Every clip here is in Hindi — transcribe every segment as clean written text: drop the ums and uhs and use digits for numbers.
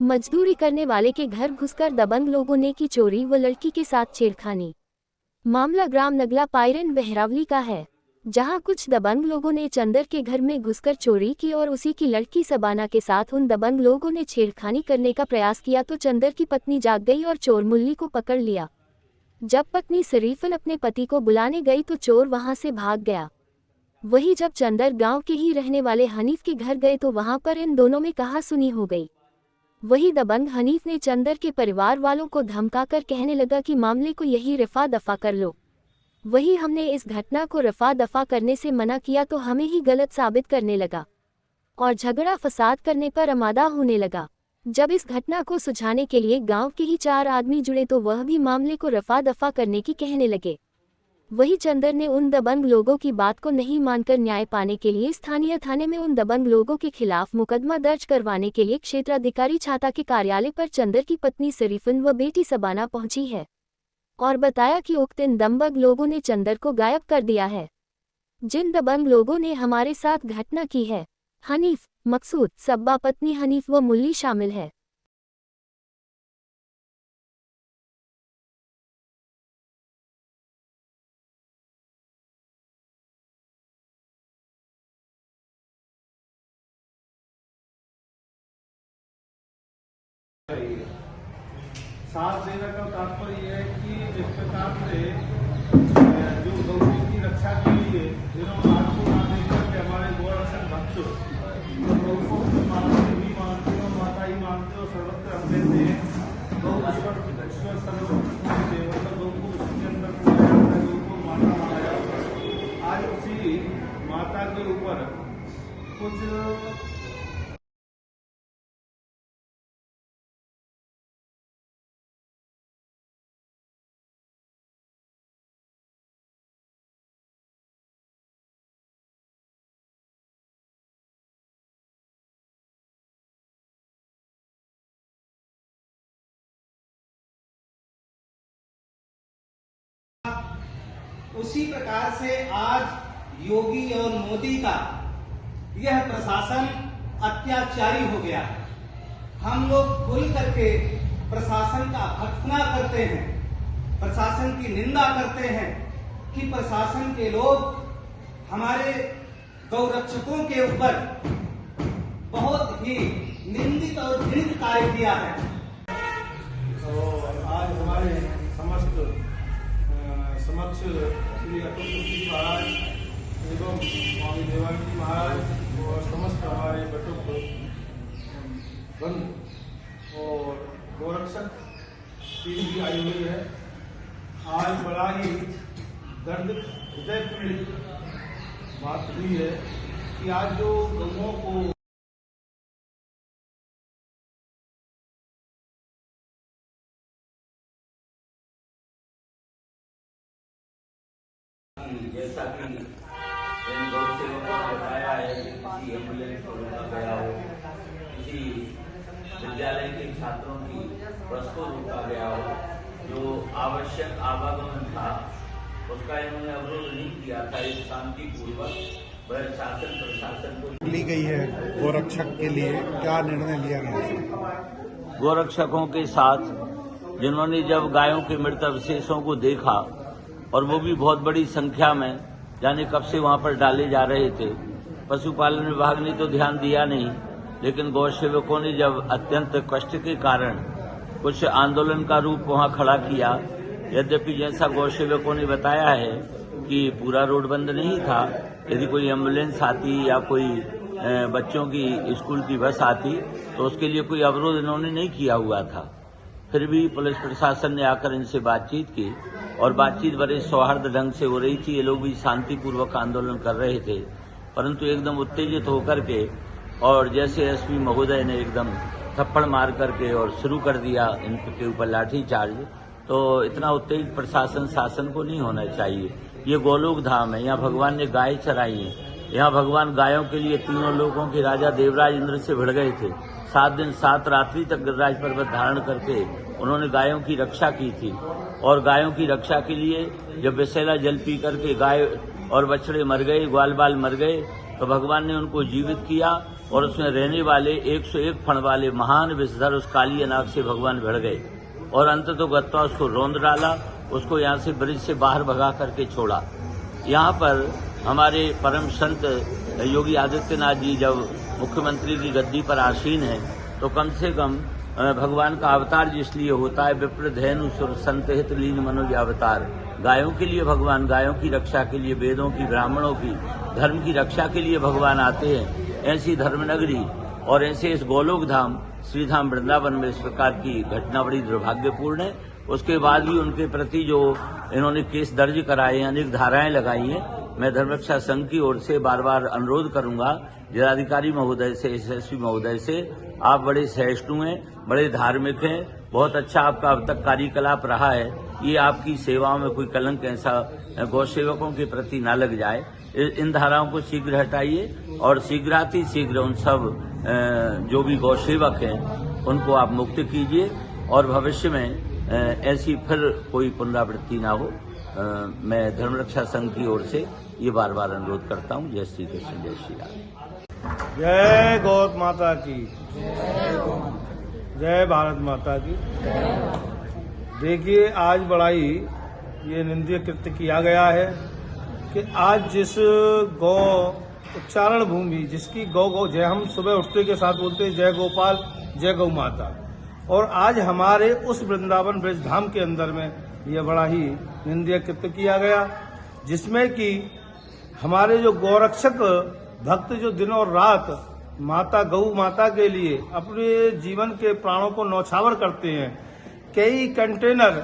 मजदूरी करने वाले के घर घुसकर दबंग लोगों ने की चोरी व लड़की के साथ छेड़खानी। मामला ग्राम नगला पायरन बहरावली का है, जहां कुछ दबंग लोगों ने चंदर के घर में घुसकर चोरी की और उसी की लड़की सबाना के साथ उन दबंग लोगों ने छेड़खानी करने का प्रयास किया तो चंदर की पत्नी जाग गई और चोर मुल्ली को पकड़ लिया। जब पत्नी शरीफन अपने पति को बुलाने गई तो चोर वहां से भाग गया। वहीं जब चंदर गांव के ही रहने वाले हनीफ के घर गए तो वहां पर इन दोनों में कहासुनी हो गई। वही दबंग हनीफ ने चंदर के परिवार वालों को धमकाकर कहने लगा कि मामले को यही रफा दफा कर लो। वही हमने इस घटना को रफा दफा करने से मना किया तो हमें ही गलत साबित करने लगा और झगड़ा फसाद करने पर आमादा होने लगा। जब इस घटना को सुलझाने के लिए गांव के ही 4 आदमी जुड़े तो वह भी मामले को रफा दफा करने की कहने लगे। वही चंदर ने उन दबंग लोगों की बात को नहीं मानकर न्याय पाने के लिए स्थानीय थाने में उन दबंग लोगों के खिलाफ मुकदमा दर्ज करवाने के लिए क्षेत्राधिकारी छाता के कार्यालय पर चंदर की पत्नी शरीफन व बेटी सबाना पहुंची है और बताया कि उक्त इन दबंग लोगों ने चंदर को गायब कर दिया है। जिन दबंग लोगों ने हमारे साथ घटना की है, हनीफ, मकसूद, सब्बा पत्नी हनीफ व मुल्ली शामिल है। साथ देने का तात्पर्य यह है कि जिस प्रकार से जो गौरव की रक्षा के लिए जिन्होंने आपको ना देखकर के हमारे गोरक्षक भक्त गौ को मानते भी मानते हो, माता ही मानते हो, सर्वत्र हम कहते हैं गौ ईश्वर सर्वत्र गौ को उसके अंदर गौ को माना जाता है। आज उसी माता के ऊपर कुछ उसी प्रकार से आज योगी और मोदी का यह प्रशासन अत्याचारी हो गया है। हम लोग खुल करके प्रशासन का भर्त्सना करते हैं, प्रशासन की निंदा करते हैं कि प्रशासन के लोग हमारे गौरक्षकों के ऊपर बहुत ही निंदित और घृणित कार्य किया है। तो आज हमारे समक्ष श्री अतुल जी महाराज एवं स्वामी देवानंद महाराज और समस्त हमारे बटुक बंद और गोरक्षक टीम भी आई हुई है। आज बड़ा ही दर्द हृदय पीड़ित बात हुई है कि आज जो गौओं को जैसा कि इन गौ सेवकों ने बताया है कि किसी एम्बुलेंस को रोका गया हो, किसी विद्यालय के छात्रों की बस को रोका गया हो, जो आवश्यक आवागमन था उसका इन्होंने अवरोध नहीं किया था। इस शांतिपूर्वक वह शासन प्रशासन को ली गई है। गोरक्षक के लिए क्या निर्णय लिया गया? गोरक्षकों के साथ जिन्होंने जब गायों के मृत अवशेषों को देखा और वो भी बहुत बड़ी संख्या में, जाने कब से वहां पर डाले जा रहे थे, पशुपालन विभाग ने तो ध्यान दिया नहीं, लेकिन गौ सेवकों ने जब अत्यंत कष्ट के कारण कुछ आंदोलन का रूप वहां खड़ा किया। यद्यपि जैसा गौ सेवकों ने बताया है कि पूरा रोड बंद नहीं था, यदि कोई एम्बुलेंस आती या कोई बच्चों की स्कूल की बस आती तो उसके लिए कोई अवरोध इन्होंने नहीं किया हुआ था। फिर भी पुलिस प्रशासन ने आकर इनसे बातचीत की और बातचीत बड़े सौहार्द ढंग से हो रही थी। ये लोग भी शांतिपूर्वक आंदोलन कर रहे थे, परंतु एकदम उत्तेजित होकर के और जैसे एसपी महोदय ने एकदम थप्पड़ मार करके और शुरू कर दिया इनके ऊपर लाठी चार्ज, तो इतना उत्तेजित प्रशासन शासन को नहीं होना चाहिए। ये गोलोक धाम है, यहाँ भगवान ने गाय चराई है, यहाँ भगवान गायों के लिए तीनों लोगों के राजा देवराज इंद्र से भिड़ गए थे। 7 दिन 7 रात्रि तक गिरिराज पर्वत धारण करके उन्होंने गायों की रक्षा की थी और गायों की रक्षा के लिए जब विषैला जल पी करके गाय और बछड़े मर गए, ग्वाल बाल मर गए, तो भगवान ने उनको जीवित किया और उसमें रहने वाले 101 फण वाले महान विषधर उस काली अनाग से भगवान भिड़ गए और अंत तो गत्ता उसको रौंद डाला, उसको यहाँ से ब्रिज से बाहर भगा करके छोड़ा। यहाँ पर हमारे परम संत योगी आदित्यनाथ जी जब मुख्यमंत्री की गद्दी पर आसीन हैं तो कम से कम भगवान का अवतार जिसलिए होता है विप्र धैनु सुर संत हित लीन मनोज अवतार, गायों के लिए भगवान, गायों की रक्षा के लिए, वेदों की, ब्राह्मणों की, धर्म की रक्षा के लिए भगवान आते हैं। ऐसी धर्मनगरी और ऐसे इस गोलोक धाम श्रीधाम वृंदावन में इस प्रकार की घटना बड़ी दुर्भाग्यपूर्ण है। उसके बाद भी उनके प्रति जो इन्होंने केस दर्ज कराए हैं, अनेक धाराएं लगाई हैं, मैं धर्मरक्षा संघ की ओर से बार बार अनुरोध करूंगा जिलाधिकारी महोदय से, एसएसपी महोदय से, आप बड़े सहिष्णु हैं, बड़े धार्मिक हैं, बहुत अच्छा आपका अब तक कार्यकलाप रहा है, ये आपकी सेवाओं में कोई कलंक ऐसा गौ सेवकों के प्रति न लग जाए। इन धाराओं को शीघ्र हटाइए और शीघ्र उन सब जो भी गौ सेवक हैं उनको आप मुक्त कीजिए और भविष्य में ऐसी फिर कोई पुनरावृत्ति ना हो। मैं धर्मरक्षा संघ की ओर से ये बार बार अनुरोध करता हूँ। जय श्री कृष्ण, जय श्री राम। जय गौ माता की, जय भारत माता की। देखिए, आज बड़ा ही ये निंदनीय कृत्य किया गया है कि आज जिस गौ उच्चारण भूमि, जिसकी गौ जय, हम सुबह उठते के साथ बोलते हैं जय गोपाल, जय गौ माता, और आज हमारे उस वृंदावन ब्रज धाम के अंदर में यह बड़ा ही निंदनीय कृत्य किया गया, जिसमें कि हमारे जो गौरक्षक भक्त जो दिन और रात माता गौ माता के लिए अपने जीवन के प्राणों को न्यौछावर करते हैं। कई कंटेनर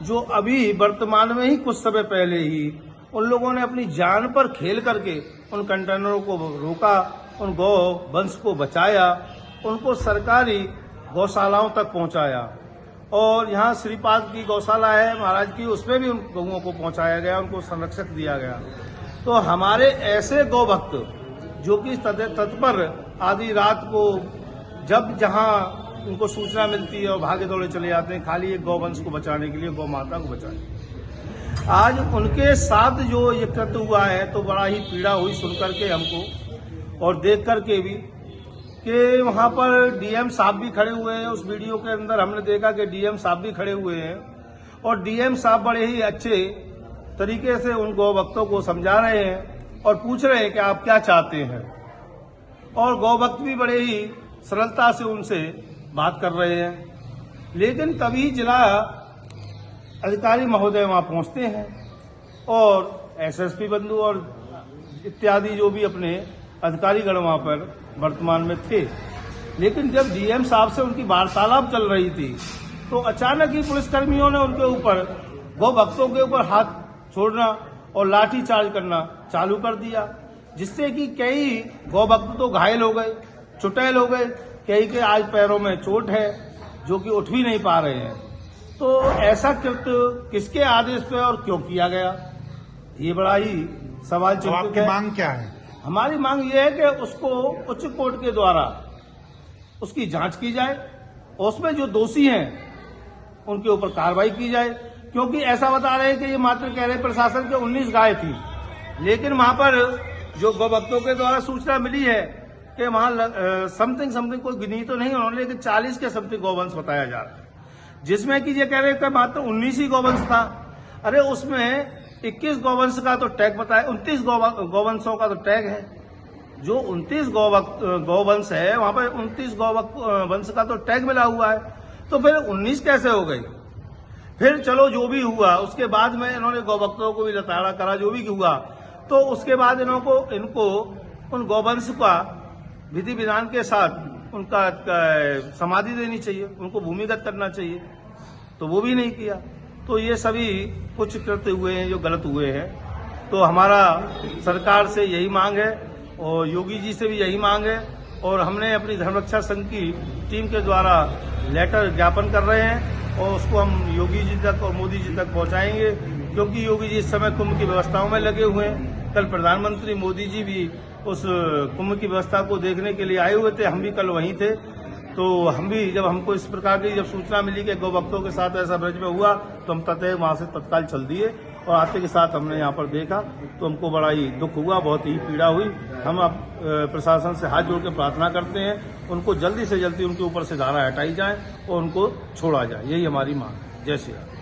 जो अभी वर्तमान में ही कुछ समय पहले ही उन लोगों ने अपनी जान पर खेल करके उन कंटेनरों को रोका, उन गौ वंश को बचाया, उनको सरकारी गौशालाओं तक पहुंचाया। और यहाँ श्रीपाद की गौशाला है महाराज की, उसमें भी उन गौओं को पहुंचाया गया, उनको संरक्षक दिया गया। तो हमारे ऐसे गौ भक्त जो कि तत्पर आधी रात को जब जहाँ उनको सूचना मिलती है और भागे दौड़े चले जाते हैं, खाली एक गौवंश को बचाने के लिए, गौ माता को बचाने। आज उनके साथ जो ये कृत्य हुआ है तो बड़ा ही पीड़ा हुई सुन करके हमको, और देख करके भी कि वहाँ पर डीएम साहब भी खड़े हुए हैं। उस वीडियो के अंदर हमने देखा कि डीएम साहब भी खड़े हुए हैं और डीएम साहब बड़े ही अच्छे तरीके से उन गौ भक्तों को समझा रहे हैं और पूछ रहे हैं कि आप क्या चाहते हैं, और गौ भक्त भी बड़े ही सरलता से उनसे बात कर रहे हैं। लेकिन तभी जिला अधिकारी महोदय वहां पहुंचते हैं और एसएसपी बंधु और इत्यादि जो भी अपने अधिकारीगण वहां पर वर्तमान में थे। लेकिन जब डीएम साहब से उनकी वार्तालाप चल रही थी तो अचानक ही पुलिसकर्मियों ने उनके ऊपर, गौ भक्तों के ऊपर हाथ छोड़ना और लाठी चार्ज करना चालू कर दिया, जिससे कि कई गौ भक्त तो घायल हो गए, चुटैल हो गए, कई के आज पैरों में चोट है जो कि उठ भी नहीं पा रहे हैं। तो ऐसा कृत्य किसके आदेश पे और क्यों किया गया, ये बड़ा ही सवाल तो चिन्हित आपकी है। मांग क्या है? हमारी मांग ये है कि उसको उच्च कोर्ट के द्वारा उसकी जांच की जाए और उसमें जो दोषी हैं उनके ऊपर कार्रवाई की जाए, क्योंकि ऐसा बता रहे हैं कि ये मात्र कह रहे प्रशासन के 19 गाय थी, लेकिन वहां पर जो गौ भक्तों के द्वारा सूचना मिली है कि वहां समथिंग कोई गिनी तो नहीं उन्होंने, लेकिन 40 के समथिंग गौवंश बताया जा रहा है, जिसमें कि ये कह रहे थे मात्र 19 ही गौवंश था। अरे उसमें 21 गौवंश का तो टैग बताया, 29 गौवंशों का तो टैग है। जो 29 गौवंश है वहां पर 29 गौवंश का तो टैग मिला हुआ है, तो फिर 19 कैसे हो गई? फिर चलो जो भी हुआ उसके बाद में इन्होंने गौभक्तों को भी लताड़ा करा, जो भी हुआ, तो उसके बाद इनको उन गौवंश का विधि विधान के साथ उनका समाधि देनी चाहिए, उनको भूमिगत करना चाहिए, तो वो भी नहीं किया। तो ये सभी कुछ कृत्य हुए हैं जो गलत हुए हैं। तो हमारा सरकार से यही मांग है और योगी जी से भी यही मांग है, और हमने अपनी धर्मरक्षा संघ की टीम के द्वारा लेटर ज्ञापन कर रहे हैं और उसको हम योगी जी तक और मोदी जी तक पहुंचाएंगे, क्योंकि योगी जी इस समय कुंभ की व्यवस्थाओं में लगे हुए हैं। कल प्रधानमंत्री मोदी जी भी उस कुंभ की व्यवस्था को देखने के लिए आए हुए थे, हम भी कल वहीं थे। तो हम भी जब हमको इस प्रकार की जब सूचना मिली कि गौ भक्तों के साथ ऐसा ब्रज में हुआ तो हम वहां से तत्काल चल दिए और आते के साथ हमने यहाँ पर देखा तो हमको बड़ा ही दुख हुआ, बहुत ही पीड़ा हुई। हम अब प्रशासन से हाथ जोड़ के प्रार्थना करते हैं उनको जल्दी से जल्दी उनके ऊपर से धारा हटाई जाए और उनको छोड़ा जाए, यही हमारी मांग है। जय श्री राम।